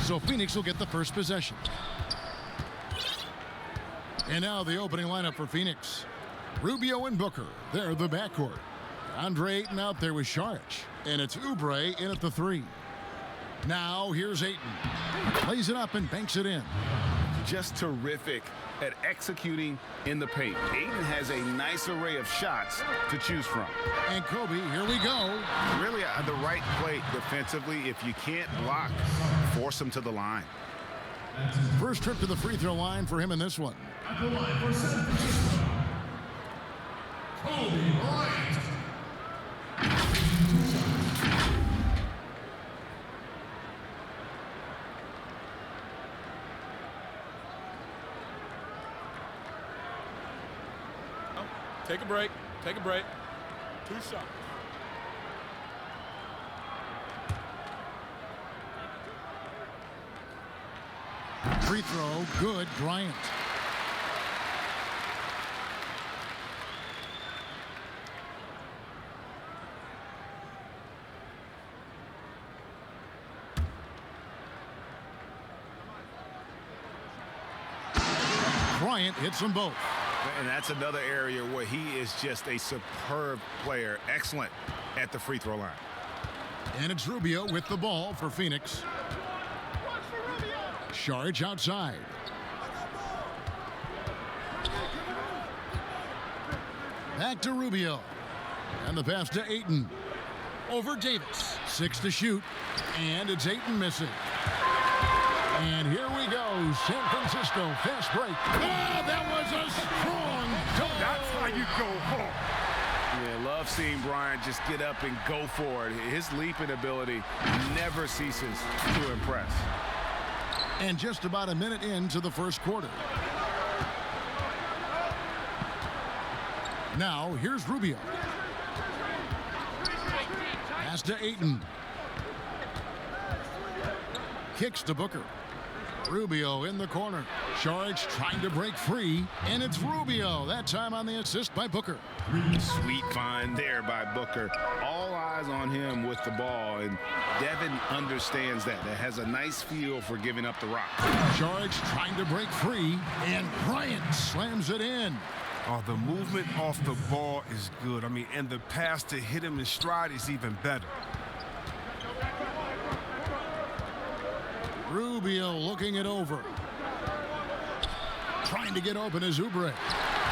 So Phoenix will get the first possession. And now the opening lineup for Phoenix. Rubio and Booker, they're the backcourt. Andre Ayton out there with Saric. And it's Oubre in at the 3. Now here's Ayton. Plays it up and banks it in. Just terrific at executing in the paint. Ayton has a nice array of shots to choose from. And Kobe, here we go. Really the right play defensively. If you can't block, force him to the line. First trip to the free throw line for him in this one. At the line for San Francisco, Kobe Bryant. Take a break. Take a break. 2 shots. Free throw, good, Bryant. Bryant hits them both. And that's another area where he is just a superb player. Excellent at the free throw line. And it's Rubio with the ball for Phoenix. Saric outside. Back to Rubio. And the pass to Ayton. Over Davis. 6 to shoot. And it's Ayton missing. And here we go. San Francisco fast break. Oh, that was a strong dunk. That's how you go home. Yeah, love seeing Bryant just get up and go for it. His leaping ability never ceases to impress. And just about a minute into the first quarter. Now, here's Rubio. Pass to Ayton. Kicks to Booker. Rubio in the corner. Saric trying to break free. And it's Rubio. That time on the assist by Booker. Sweet find there by Booker. All eyes on him with the ball. And Devin understands that. That has a nice feel for giving up the rock. Saric trying to break free. And Bryant slams it in. Oh, the movement off the ball is good. I mean, and the pass to hit him in stride is even better. Rubio looking it over. Trying to get open is Oubre.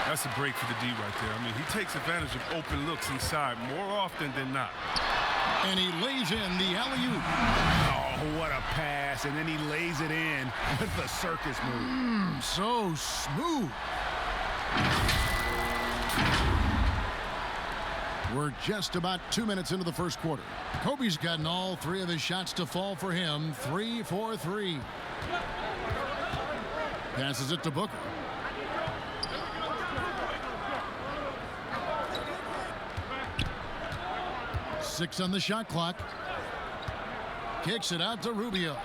That's a break for the D right there. I mean, he takes advantage of open looks inside more often than not. And he lays in the alley-oop. Oh, what a pass. And then he lays it in with the circus move. So smooth. We're just about 2 minutes into the first quarter. Kobe's gotten all 3 of his shots to fall for him. 3 for 3. Passes it to Booker. Six on the shot clock. Kicks it out to Rubio.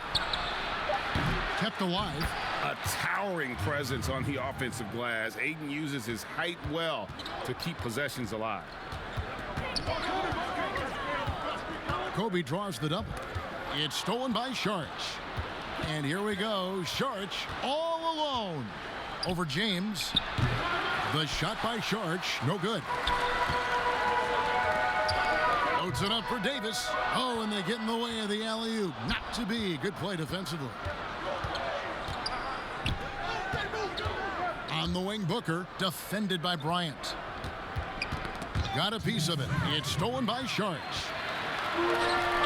Kept alive. A towering presence on the offensive glass. Ayton uses his height well to keep possessions alive. Kobe draws the double. It's stolen by Saric. And here we go. Saric all alone over James. The shot by Saric, no good. Loads it up for Davis. Oh, and they get in the way of the alley-oop. Not to be. Good play defensively. On the wing, Booker, defended by Bryant. got a piece of it. It's stolen by Sharks.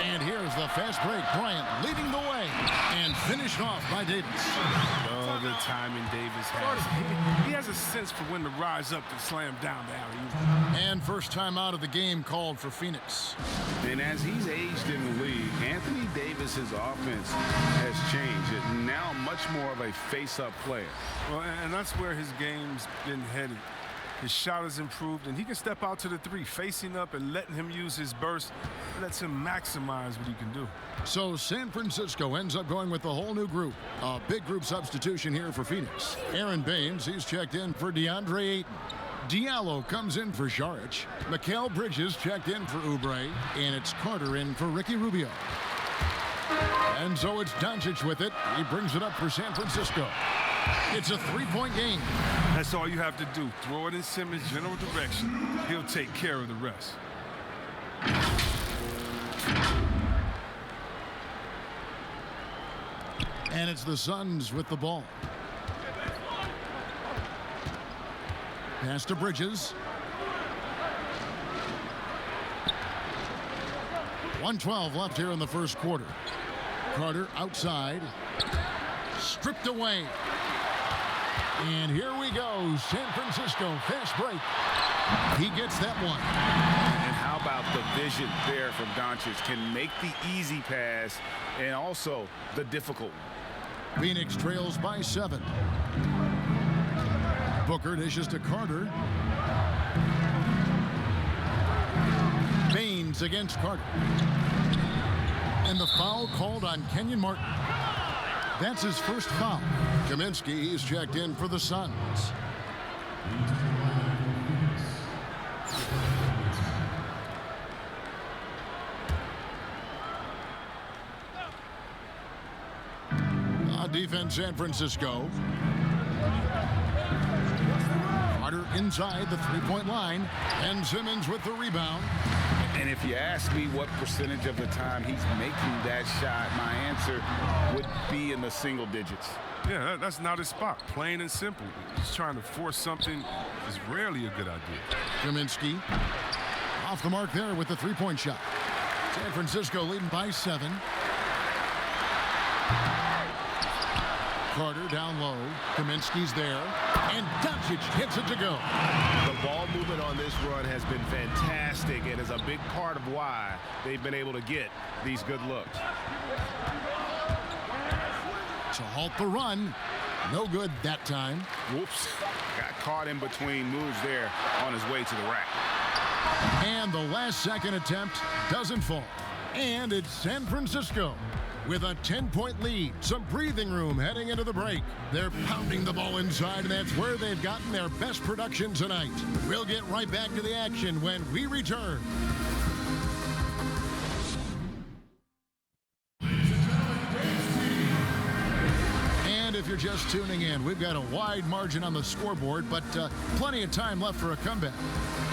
And here's the fast break. Bryant leading the way and finished off by Davis. Oh, the timing Davis has. He has a sense for when to rise up and slam down the alley. And first time out of the game called for Phoenix. And as he's aged in the league, Anthony Davis's offense has changed. It's now much more of a face-up player. Well, and that's where his game's been headed. His shot has improved, and he can step out to the three, facing up and letting him use his burst. It lets him maximize what he can do. So San Francisco ends up going with a whole new group. A big group substitution here for Phoenix. Aaron Baines, he's checked in for DeAndre Ayton. Diallo comes in for Saric. Mikal Bridges checked in for Oubre. And it's Carter in for Ricky Rubio. And so it's Doncic with it. He brings it up for San Francisco. It's a three-point game. That's all you have to do. Throw it in Simmons' general direction. He'll take care of the rest. And it's the Suns with the ball. Pass to Bridges. 1:12 left here in the first quarter. Carter outside. Stripped away. And here we go. San Francisco fast break. He gets that one. And how about the vision there from Doncic? Can make the easy pass and also the difficult one. Phoenix trails by 7. Booker dishes to Carter. Baines against Carter. And the foul called on Kenyon Martin. That's his first foul. Kaminsky is checked in for the Suns. On defense, San Francisco. Carter inside the three-point line. And Simmons with the rebound. And if you ask me what percentage of the time he's making that shot, my answer would be in the single digits. Yeah, that's not his spot. Plain and simple. Just trying to force something is rarely a good idea. Kaminsky off the mark there with the three-point shot. San Francisco leading by 7. Carter down low. Kaminsky's there. And Doncic hits it to go. The ball movement on this run has been fantastic and is a big part of why they've been able to get these good looks. To halt the run. No good that time. Whoops. Got caught in between moves there on his way to the rack. And the last second attempt doesn't fall. And it's San Francisco with a 10-point lead. Some breathing room heading into the break. They're pounding the ball inside, and that's where they've gotten their best production tonight. We'll get right back to the action when we return. And if you're just tuning in, we've got a wide margin on the scoreboard, but plenty of time left for a comeback.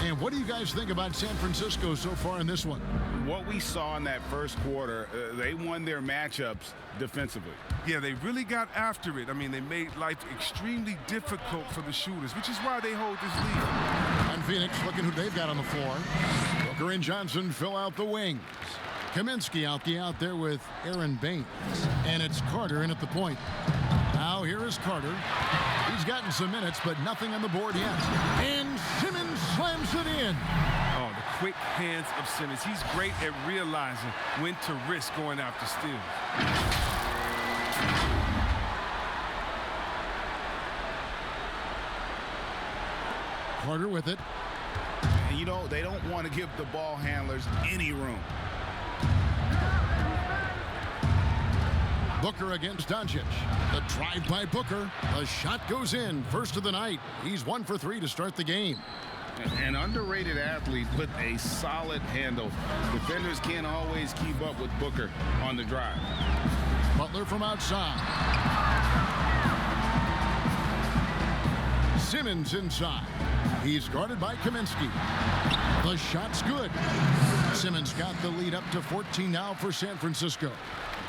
And what do you guys think about San Francisco so far in this one? What we saw in that first quarter, they won their matchups defensively. Yeah, they really got after it. I mean, they made life extremely difficult for the shooters, which is why they hold this lead. And Phoenix looking who they've got on the floor. Booker and Johnson fill out the wings. Kaminsky out there with Aaron Baines. And it's Carter in at the point. Now here is Carter. He's gotten some minutes, but nothing on the board yet. And Simmons slams it in. Oh, the quick hands of Simmons. He's great at realizing when to risk going after steals. Carter with it. And you know, they don't want to give the ball handlers any room. Booker against Doncic. The drive by Booker. The shot goes in. First of the night. He's 1 for 3 to start the game. An underrated athlete with a solid handle. Defenders can't always keep up with Booker on the drive. Butler from outside. Simmons inside. He's guarded by Kaminsky. The shot's good. Simmons got the lead up to 14 now for San Francisco.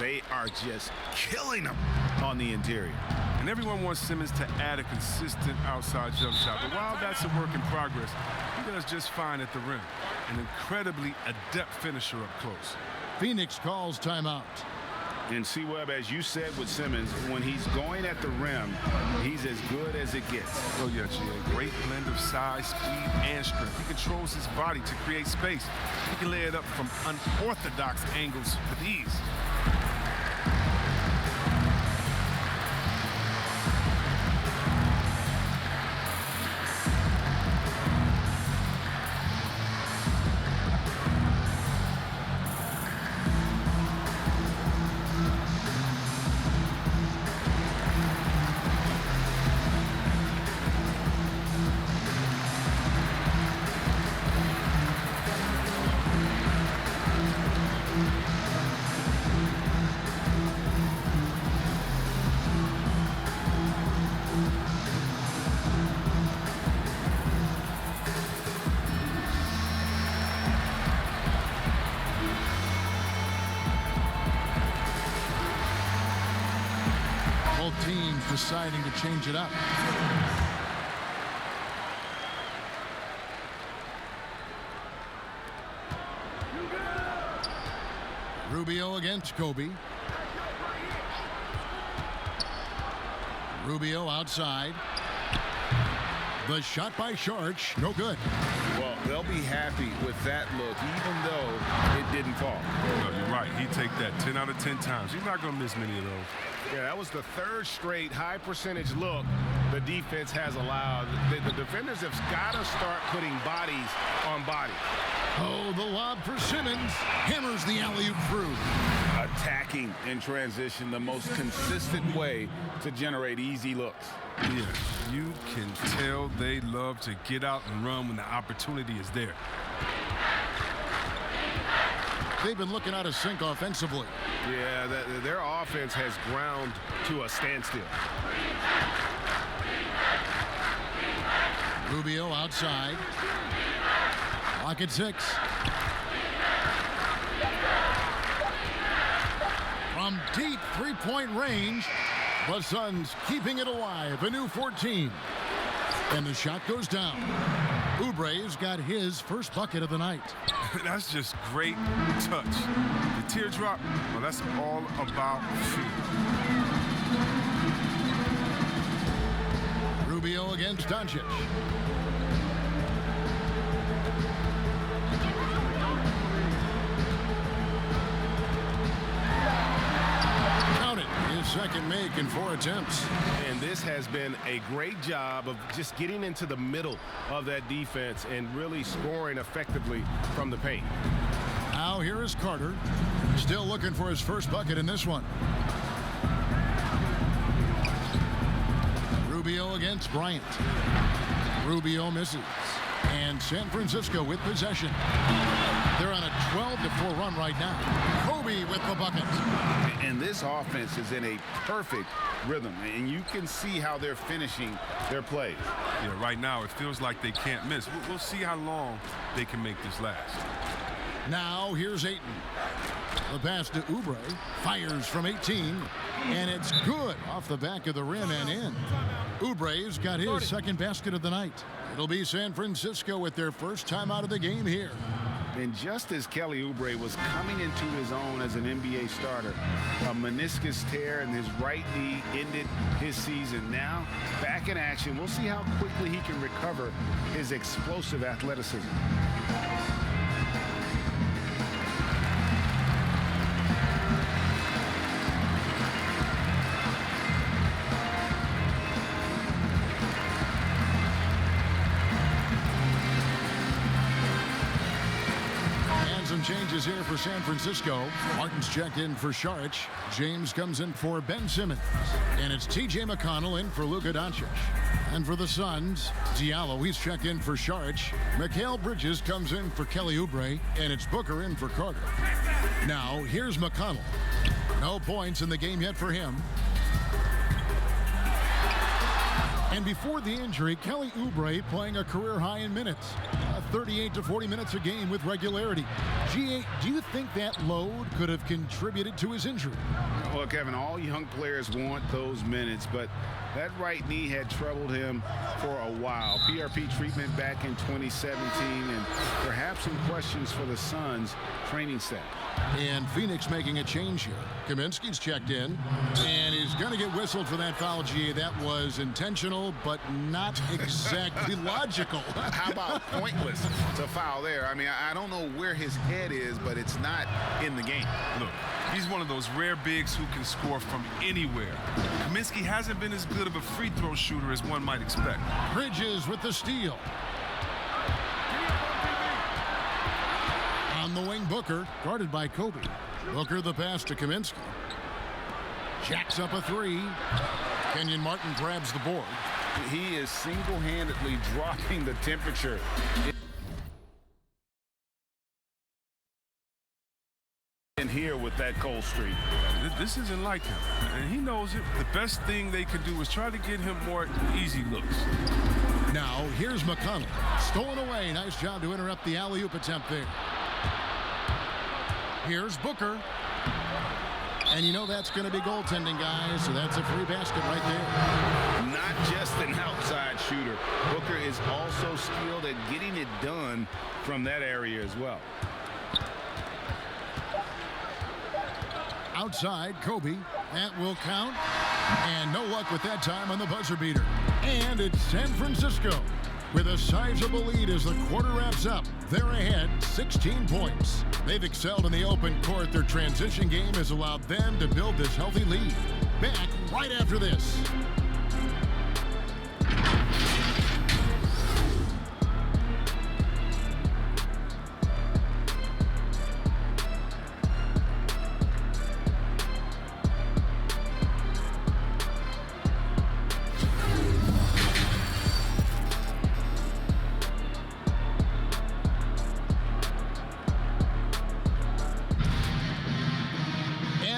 They are just killing them on the interior. And everyone wants Simmons to add a consistent outside jump shot. But while that's a work in progress, he does just fine at the rim. An incredibly adept finisher up close. Phoenix calls timeout. And C-Webb, as you said with Simmons, when he's going at the rim, he's as good as it gets. Oh, yeah, G.A. Great blend of size, speed, and strength. He controls his body to create space. He can lay it up from unorthodox angles with ease. Both teams deciding to change it up. Rubio against Kobe. Rubio outside. The shot by Sharch, no good. Well, they'll be happy with that look, even though it didn't fall. No, you're right. He'd take that 10 out of 10 times. He's not going to miss many of those. Yeah, that was the third straight high percentage look the defense has allowed. The defenders have got to start putting bodies on bodies. Oh, the lob for Simmons. Hammers the alley-oop through. Attacking in transition, the most consistent way to generate easy looks. Yeah, you can tell they love to get out and run when the opportunity is there. They've been looking out of sync offensively. Yeah, their offense has ground to a standstill. Rubio outside. Lock at 6. From deep three-point range, the Suns keeping it alive. A new 14. And the shot goes down. Oubre's got his first bucket of the night. That's just great touch. The teardrop, well, that's all about feel. Rubio against Doncic. Count it. His second make in 4 attempts. And this has been a great job of just getting into the middle of that defense and really scoring effectively from the paint. Now here is Carter. Still looking for his first bucket in this one. Rubio against Bryant. Rubio misses. And San Francisco with possession. They're on a 12-4 run right now. Kobe with the bucket. And this offense is in a perfect rhythm, and you can see how they're finishing their plays. Yeah, right now it feels like they can't miss. We'll see how long they can make this last. Now here's Ayton. The pass to Oubre. Fires from 18. And it's good off the back of the rim and in. Oubre's got his second basket of the night. It'll be San Francisco with their first time out of the game here. And just as Kelly Oubre was coming into his own as an NBA starter, a meniscus tear in his right knee ended his season. Now, back in action, we'll see how quickly he can recover his explosive athleticism. Some changes here for San Francisco. Martin's checked in for Saric. James comes in for Ben Simmons. And it's T.J. McConnell in for Luka Doncic. And for the Suns, Diallo, he's checked in for Saric. Mikal Bridges comes in for Kelly Oubre. And it's Booker in for Carter. Now, here's McConnell. No points in the game yet for him. And before the injury, Kelly Oubre playing a career high in minutes. 38 to 40 minutes a game with regularity. G8, do you think that load could have contributed to his injury? Well, Kevin, all young players want those minutes, but that right knee had troubled him for a while. PRP treatment back in 2017, and perhaps some questions for the Suns training staff. And Phoenix making a change here. Kaminsky's checked in, and he's going to get whistled for that foul, GA. That was intentional, but not exactly logical. How about pointless to foul there? I mean, I don't know where his head is, but it's not in the game. Look, he's one of those rare bigs who can score from anywhere. Kaminsky hasn't been as good of a free throw shooter as one might expect. Bridges with the steal. On the wing, Booker, guarded by Kobe. Booker the pass to Kaminsky. Jacks up a three. Kenyon Martin grabs the board. He is single-handedly dropping the temperature in here with that cold streak. This isn't like him, and he knows it. The best thing they can do is try to get him more easy looks. Now, here's McConnell. Stolen away. Nice job to interrupt the alley-oop attempt there. Here's Booker. And you know that's going to be goaltending, guys, so that's a free basket right there. Not just an outside shooter. Booker is also skilled at getting it done from that area as well. Outside, Kobe. That will count. And no luck with that time on the buzzer beater. And it's San Francisco with a sizable lead as the quarter wraps up. They're ahead 16 points. They've excelled in the open court. Their transition game has allowed them to build this healthy lead. Back right after this.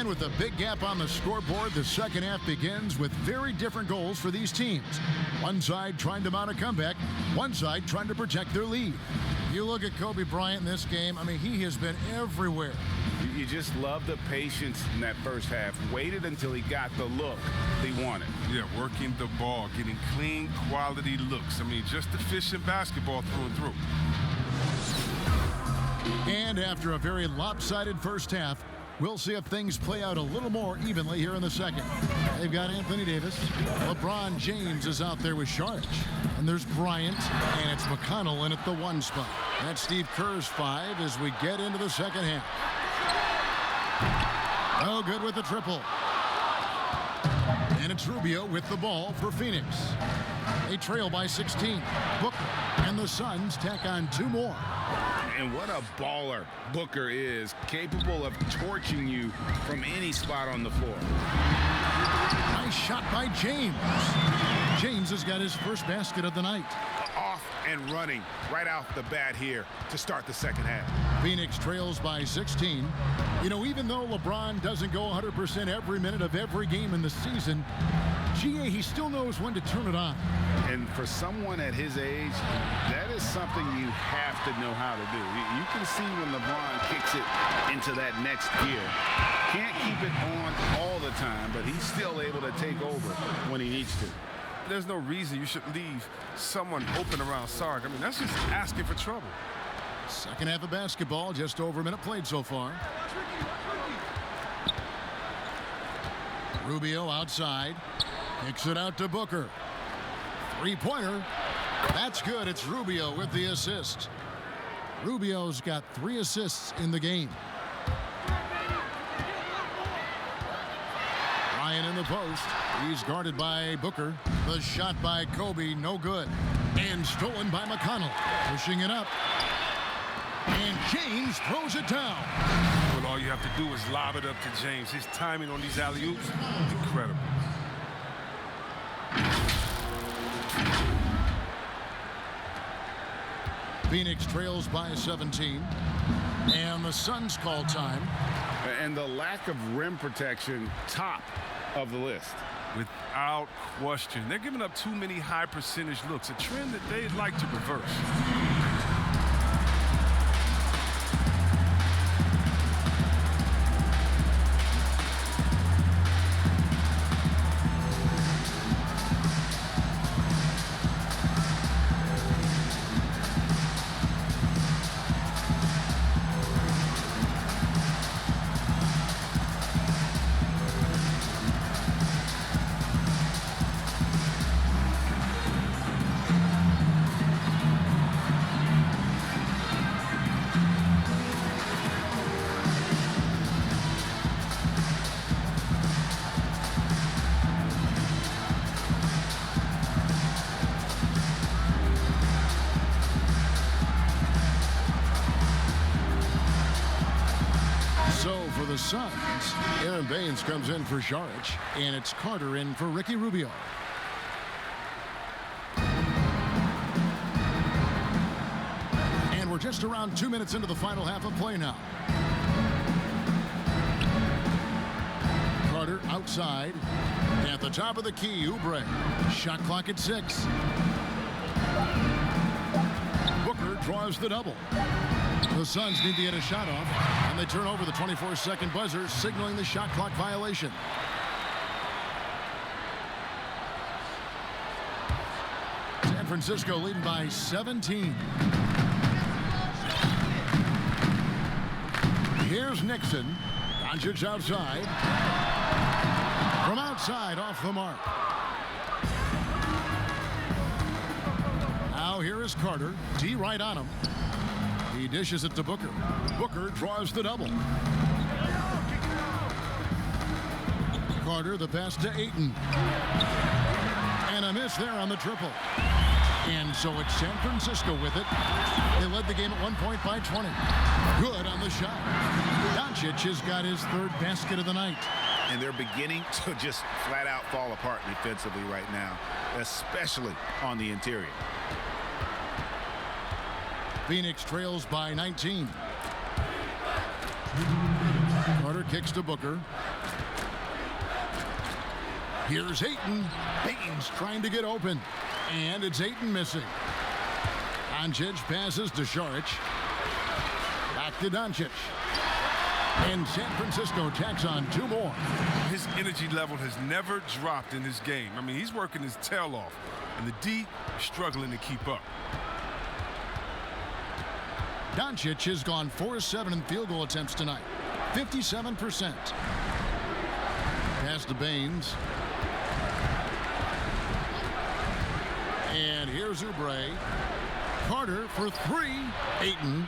With a big gap on the scoreboard, the second half begins with very different goals for these teams. One side trying to mount a comeback, one side trying to protect their lead. You look at Kobe Bryant in this game, I mean, he has been everywhere. You just love the patience in that first half. Waited until he got the look he wanted. Yeah, working the ball, getting clean, quality looks. I mean, just efficient basketball through and through. And after a very lopsided first half, we'll see if things play out a little more evenly here in the second. They've got Anthony Davis. LeBron James is out there with Sharge. And there's Bryant, and it's McConnell in at the one spot. That's Steve Kerr's 5 as we get into the second half. Oh, good with the triple. And it's Rubio with the ball for Phoenix. They trail by 16. Booker and the Suns tack on 2 more. And what a baller Booker is, capable of torching you from any spot on the floor. Nice shot by James. James has got his first basket of the night. Off and running right off the bat here to start the second half. Phoenix trails by 16. You know, even though LeBron doesn't go 100% every minute of every game in the season, GA, he still knows when to turn it on. And for someone at his age, that is something you have to know how to do. You can see when LeBron kicks it into that next gear. Can't keep it on all the time, but he's still able to take over when he needs to. There's no reason you should leave someone open around Sarge. I mean, that's just asking for trouble. Second half of basketball, just over a minute played so far. Rubio outside. Kicks it out to Booker. Three-pointer. That's good. It's Rubio with the assist. Rubio's got 3 assists in the game. Ryan in the post. He's guarded by Booker. The shot by Kobe, no good. And stolen by McConnell. Pushing it up. And James throws it down. Well, all you have to do is lob it up to James. His timing on these alley-oops, incredible. Phoenix trails by 17. And the Suns call time. And the lack of rim protection, top of the list. Without question. They're giving up too many high percentage looks, a trend that they'd like to reverse. Suns, Aaron Baines comes in for Saric, and it's Carter in for Ricky Rubio. And we're just around 2 minutes into the final half of play now. Carter outside. At the top of the key, Oubre. Shot clock at 6. Booker draws the double. The Suns need to get a shot off, and they turn over the 24-second buzzer, signaling the shot clock violation. San Francisco leading by 17. Here's Nixon. Doncic outside. From outside, off the mark. Now here is Carter. D right on him. He dishes it to Booker. Booker draws the double. Carter, the pass to Ayton. And a miss there on the triple. And so it's San Francisco with it. They led the game at 1 point by 20. Good on the shot. Doncic has got his third basket of the night. And they're beginning to just flat out fall apart defensively right now, especially on the interior. Phoenix trails by 19. Carter kicks to Booker. Here's Ayton. Ayton's trying to get open. And it's Ayton missing. Doncic passes to Saric. Back to Doncic. And San Francisco tacks on 2 more. His energy level has never dropped in this game. I mean, he's working his tail off, and the D is struggling to keep up. Doncic has gone 4-7 in field goal attempts tonight. 57%. Pass to Baines. And here's Oubre. Carter for 3. Ayton.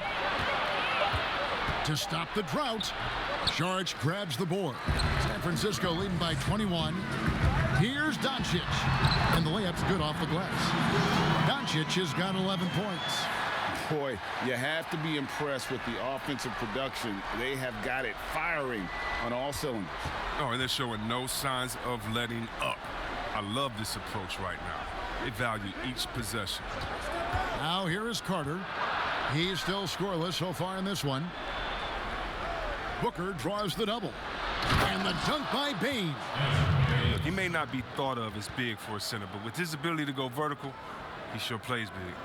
To stop the drought, Saric grabs the board. San Francisco leading by 21. Here's Doncic. And the layup's good off the glass. Doncic has got 11 points. Boy, you have to be impressed with the offensive production. They have got it firing on all cylinders. Oh, and they're showing no signs of letting up. I love this approach right now. They value each possession. Now here is Carter. He's still scoreless so far in this one. Booker draws the double. And the dunk by Baines. Look, he may not be thought of as big for a center, but with his ability to go vertical, he sure plays big.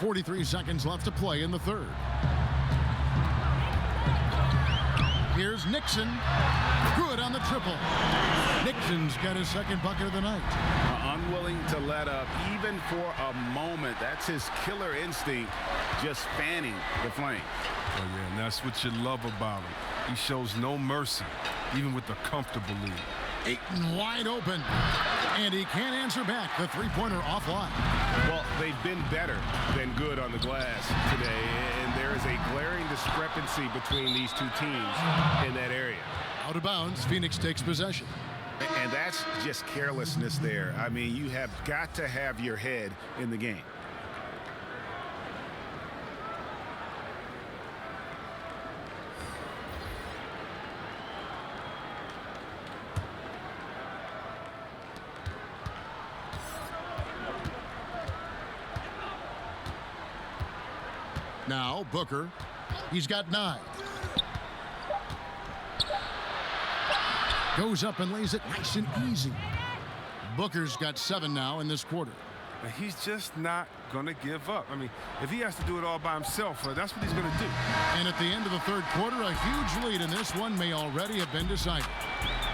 43 seconds left to play in the third. Here's Nixon. Good on the triple. Nixon's got his second bucket of the night. Unwilling to let up even for a moment. That's his killer instinct, just fanning the flame. Oh, yeah, and that's what you love about him. He shows no mercy, even with a comfortable lead. Ayton wide open. And he can't answer back. The three-pointer offline. Well, they've been better than good on the glass today, and there is a glaring discrepancy between these two teams in that area. Out of bounds, Phoenix takes possession. And that's just carelessness there. I mean, you have got to have your head in the game. Now, Booker. He's got 9. Goes up and lays it nice and easy. Booker's got 7 now in this quarter. He's just not going to give up. I mean, if he has to do it all by himself, that's what he's going to do. And at the end of the third quarter, a huge lead in this one may already have been decided.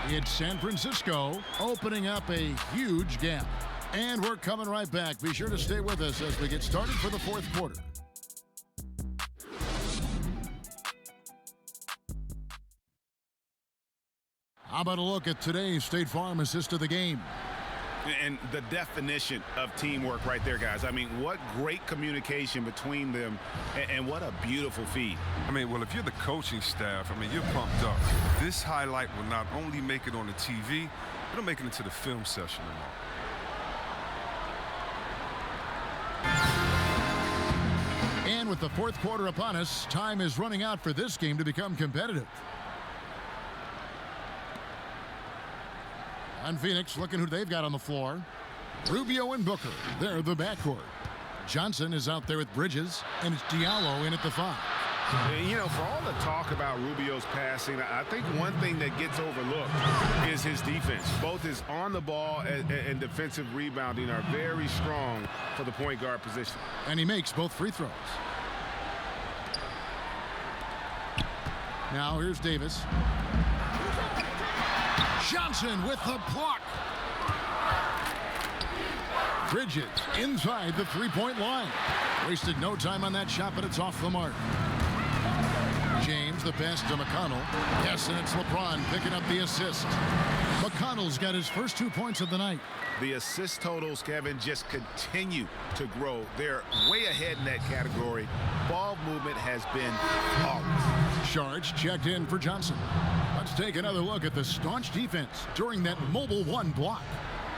It's San Francisco opening up a huge gap. And we're coming right back. Be sure to stay with us as we get started for the fourth quarter. How about a look at today's State Farm assist of the game? And the definition of teamwork right there, guys. I mean, what great communication between them, and what a beautiful feed. I mean, well, if you're the coaching staff, I mean, you're pumped up. This highlight will not only make it on the TV, it'll make it into the film session tomorrow. And And with the fourth quarter upon us, time is running out for this game to become competitive. And Phoenix looking who they've got on the floor. Rubio and Booker, they're the backcourt. Johnson is out there with Bridges, and it's Diallo in at the 5. And, you know, for all the talk about Rubio's passing, I think one thing that gets overlooked is his defense. Both his on the ball and defensive rebounding are very strong for the point guard position. And he makes both free throws. Now here's Davis. Johnson with the block. Bridges inside the three-point line. Wasted no time on that shot, but it's off the mark. James, the pass to McConnell. Yes, and it's LeBron picking up the assist. McConnell's got his first 2 points of the night. The assist totals, Kevin, just continue to grow. They're way ahead in that category. Ball movement has been flawless. Sharge checked in for Johnson. Let's take another look at the staunch defense during that mobile 1 block.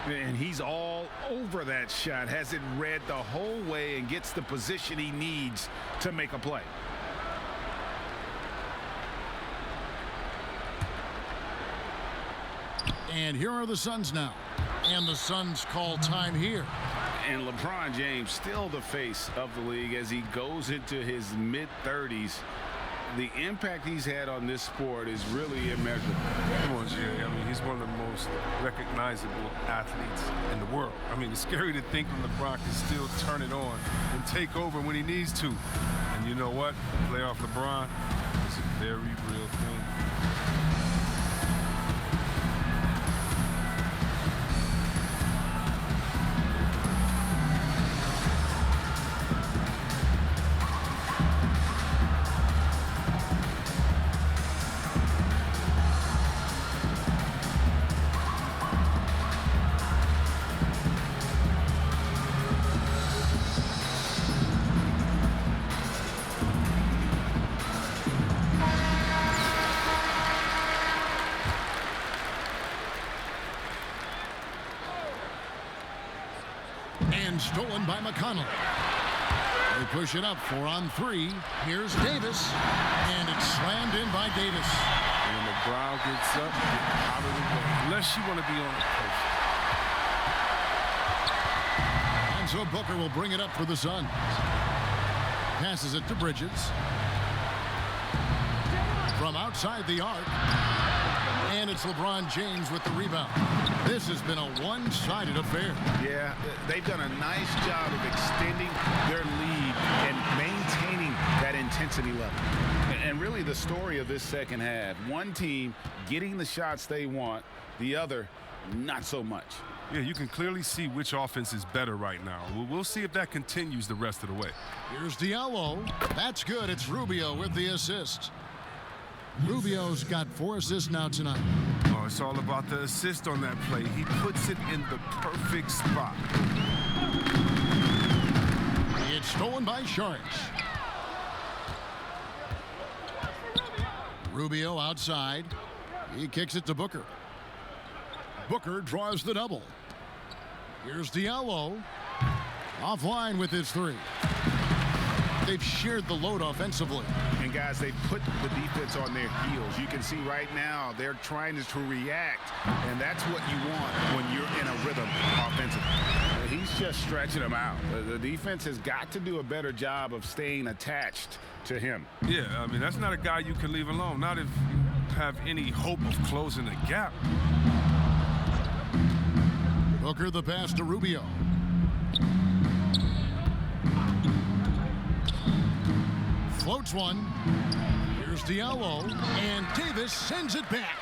And he's all over that shot, has it read the whole way, and gets the position he needs to make a play. And here are the Suns now. And the Suns call time here. And LeBron James still the face of the league as he goes into his mid-30s. The impact he's had on this sport is really immeasurable. Come on, Jerry. I mean, he's one of the most recognizable athletes in the world. I mean, it's scary to think when LeBron can still turn it on and take over when he needs to. And you know what? Playoff LeBron is a very real thing. And stolen by McConnell. They push it up 4 on 3. Here's Davis. And it's slammed in by Davis. And when LeBron gets up, get out of the way. Unless you want to be on the post. And so Booker will bring it up for the Suns. Passes it to Bridges. From outside the arc. And it's LeBron James with the rebound. This has been a one-sided affair. Yeah, they've done a nice job of extending their lead and maintaining that intensity level. And really the story of this second half, one team getting the shots they want, the other not so much. Yeah, you can clearly see which offense is better right now. We'll see if that continues the rest of the way. Here's Diallo. That's good. It's Rubio with the assist. Rubio's got 4 assists now tonight. Oh, it's all about the assist on that play. He puts it in the perfect spot. It's stolen by Sharge. Rubio outside. He kicks it to Booker. Booker draws the double. Here's Diallo. Offline with his 3. They've shared the load offensively. And guys, they put the defense on their heels. You can see right now they're trying to react, and that's what you want when you're in a rhythm offensively. He's just stretching them out. The defense has got to do a better job of staying attached to him. Yeah, I mean, that's not a guy you can leave alone, not if you have any hope of closing the gap. Booker the pass to Rubio. Floats one. Here's Diallo. And Davis sends it back.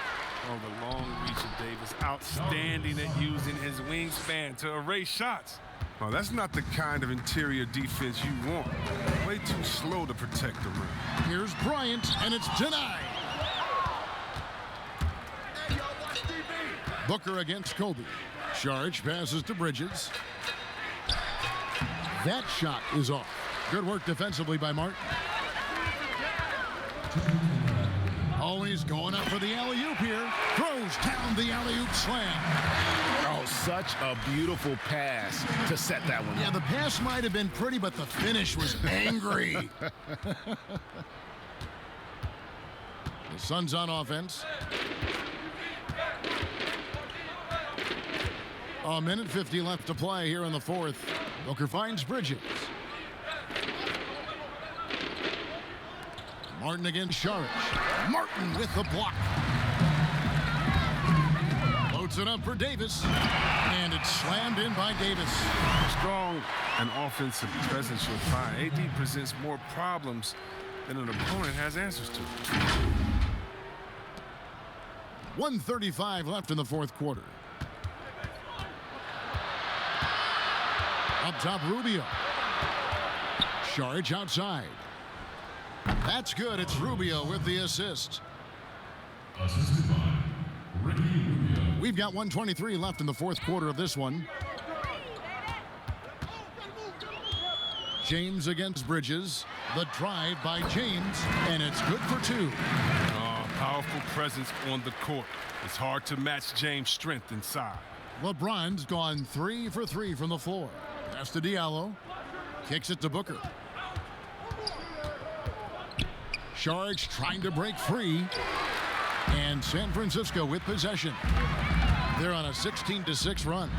Oh, the long reach of Davis. Outstanding at using his wingspan to erase shots. Oh, that's not the kind of interior defense you want. Way too slow to protect the rim. Here's Bryant, and it's denied. Booker against Kobe. Sharge passes to Bridges. That shot is off. Good work defensively by Martin. Oh, he's going up for the alley-oop here. Throws down the alley-oop slam. Oh, such a beautiful pass to set that one. Yeah, the pass might have been pretty, but the finish was angry. The Suns on offense. A minute 50 left to play here in the fourth. Booker finds Bridges. Martin against Saric. Martin with the block. Loads it up for Davis. And it's slammed in by Davis. Strong and offensive presence you'll find. AD presents more problems than an opponent has answers to. 1:35 left in the fourth quarter. Up top, Rubio. Saric outside. That's good. It's Rubio with the assist. Assisted by Ricky Rubio. We've got 1:23 left in the fourth quarter of this one. James against Bridges. The drive by James, and it's good for two. Powerful presence on the court. It's hard to match James' strength inside. LeBron's gone 3 for 3 from the floor. Pass to Diallo. Kicks it to Booker. Saric trying to break free. And San Francisco with possession. They're on a 16-6 run.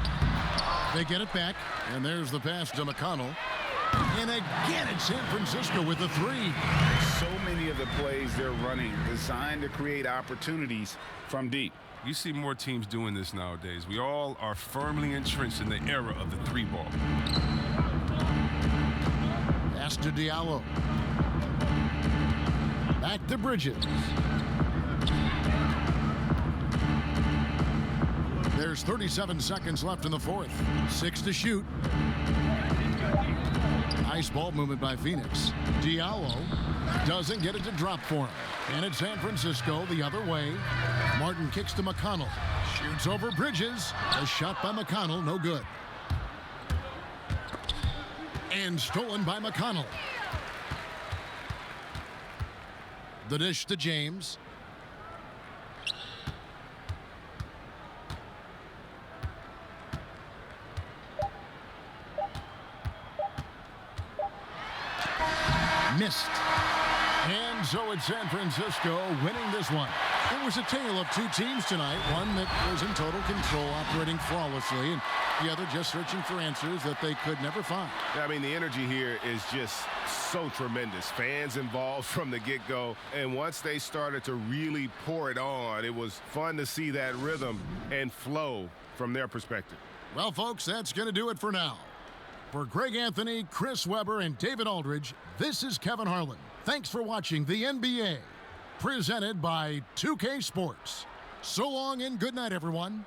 They get it back, and there's the pass to McConnell. And again, it's San Francisco with the three. So many of the plays they're running designed to create opportunities from deep. You see more teams doing this nowadays. We all are firmly entrenched in the era of the three ball. Pass to Diallo. Back to Bridges. There's 37 seconds left in the fourth. 6 to shoot. Nice ball movement by Phoenix. Diallo doesn't get it to drop for him. And it's San Francisco the other way. Martin kicks to McConnell. Shoots over Bridges. A shot by McConnell, no good. And stolen by McConnell. The dish to James. Missed. And so it's San Francisco winning this one. It was a tale of two teams tonight. One that was in total control, operating flawlessly, and the other just searching for answers that they could never find. I mean, the energy here is just so tremendous. Fans involved from the get-go. And once they started to really pour it on, it was fun to see that rhythm and flow from their perspective. Well, folks, that's going to do it for now. For Greg Anthony, Chris Webber, and David Aldridge, this is Kevin Harlan. Thanks for watching the NBA, presented by 2K Sports. So long and good night, everyone.